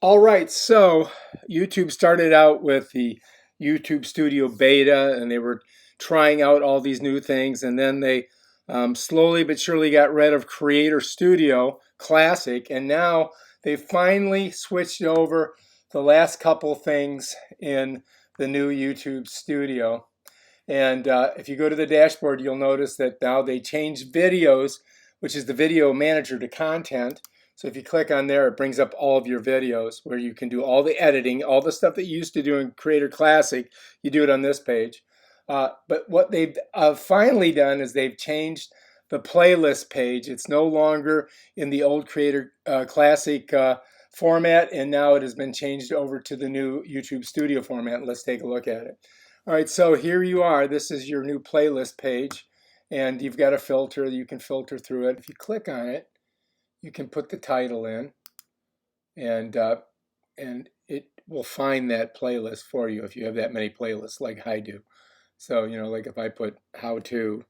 All right, so YouTube started out with the YouTube Studio Beta, and they were trying out all these new things, and then they slowly but surely got rid of Creator Studio Classic, and now they finally switched over the last couple things in the new YouTube Studio. And if you go to the dashboard, you'll notice that now they changed videos, which is the video manager, to content. So if you click on there, it brings up all of your videos where you can do all the editing, all the stuff that you used to do in Creator Classic, you do it on this page. But what they've finally done is they've changed the playlist page. It's no longer in the old Creator Classic format, and now it has been changed over to the new YouTube Studio format. Let's take a look at it. All right, so here you are. This is your new playlist page, and you've got a filter. You can filter through it. If you click on it, you can put the title in, and it will find that playlist for you if you have that many playlists like I do. So, like if I put how to,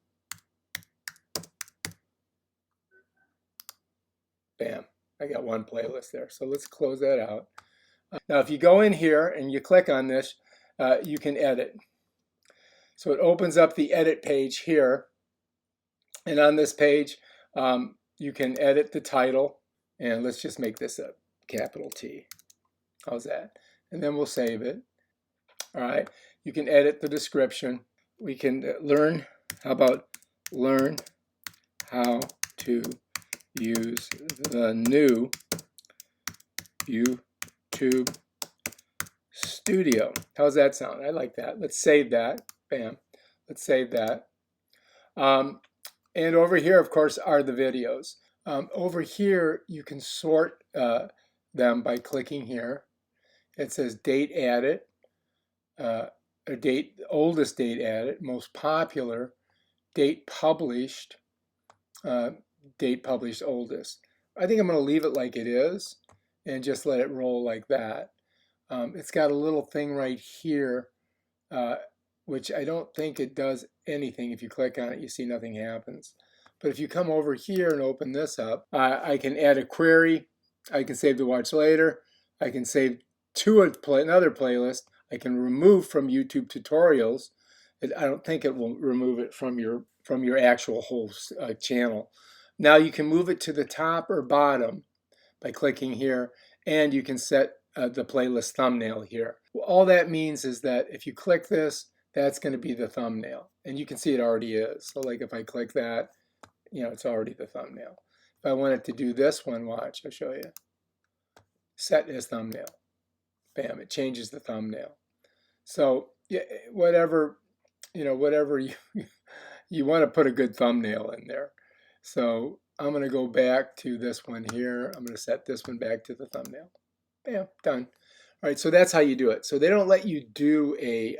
bam, I got one playlist there. So let's close that out. Now, if you go in here and you click on this, you can edit. So it opens up the edit page here. And on this page, you can edit the title. And let's just make this a capital T. How's that? And then we'll save it. All right. You can edit the description. We can how about learn how to use the new YouTube Studio. How's that sound? I like that. Let's save that. Bam. Let's save that. And over here, of course, are the videos. Over here, you can sort them by clicking here. It says date added, oldest date added, most popular, date published oldest. I think I'm going to leave it like it is and just let it roll like that. It's got a little thing right here, which I don't think it does anything. If you click on it, you see nothing happens. But if you come over here and open this up, I can add a query. I can save to watch later. I can save to another playlist. I can remove from YouTube tutorials. I don't think it will remove it from your actual whole channel. Now you can move it to the top or bottom by clicking here, and you can set the playlist thumbnail here. All that means is that if you click this, that's going to be the thumbnail, and you can see it already is. So like if I click that, it's already the thumbnail. If I wanted to do this one, watch, I'll show you. Set as thumbnail. Bam, it changes the thumbnail. So yeah, whatever you you want to put a good thumbnail in there. So I'm going to go back to this one here. I'm going to set this one back to the thumbnail. Bam, done. All right, so that's how you do it. So they don't let you do a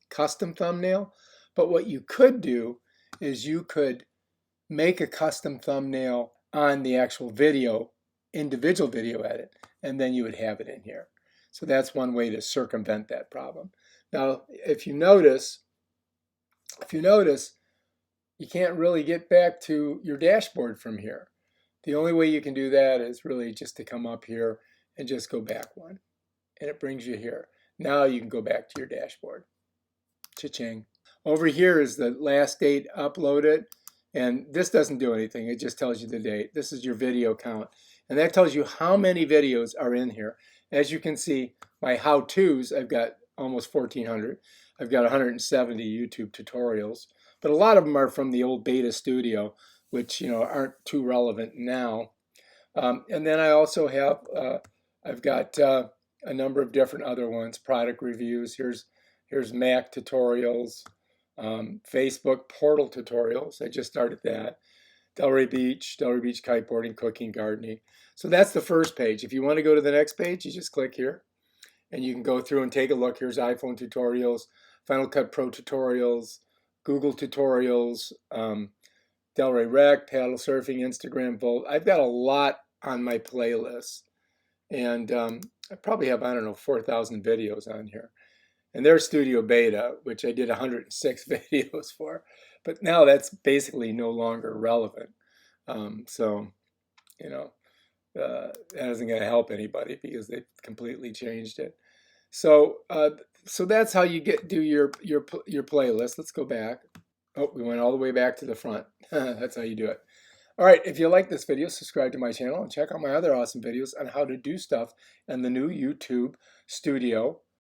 custom thumbnail, but what you could do is you could make a custom thumbnail on the actual video, individual video edit, and then you would have it in here. So that's one way to circumvent that problem. Now, if you notice, you can't really get back to your dashboard from here. The only way you can do that is really just to come up here and just go back one. And it brings you here. Now you can go back to your dashboard. Cha-ching. Over here is the last date uploaded. And this doesn't do anything. It just tells you the date. This is your video count. And that tells you how many videos are in here. As you can see, my how-tos, I've got almost 1,400. I've got 170 YouTube tutorials. But a lot of them are from the old Beta Studio, which aren't too relevant now. And then I also have, I've got a number of different other ones, product reviews. Here's Mac tutorials, Facebook portal tutorials. I just started that. Delray Beach kiteboarding, cooking, gardening. So that's the first page. If you want to go to the next page, you just click here and you can go through and take a look. Here's iPhone tutorials, Final Cut Pro tutorials, Google tutorials, Delray Rec, paddle surfing, Instagram Volt. I've got a lot on my playlist. And I probably have, 4,000 videos on here. And there's Studio Beta, which I did 106 videos for. But now that's basically no longer relevant. So, that isn't going to help anybody because they've completely changed it. So so that's how you do your playlist. Let's go back. Oh, we went all the way back to the front. That's how you do it. All right, if you like this video, subscribe to my channel and check out my other awesome videos on how to do stuff in the new YouTube Studio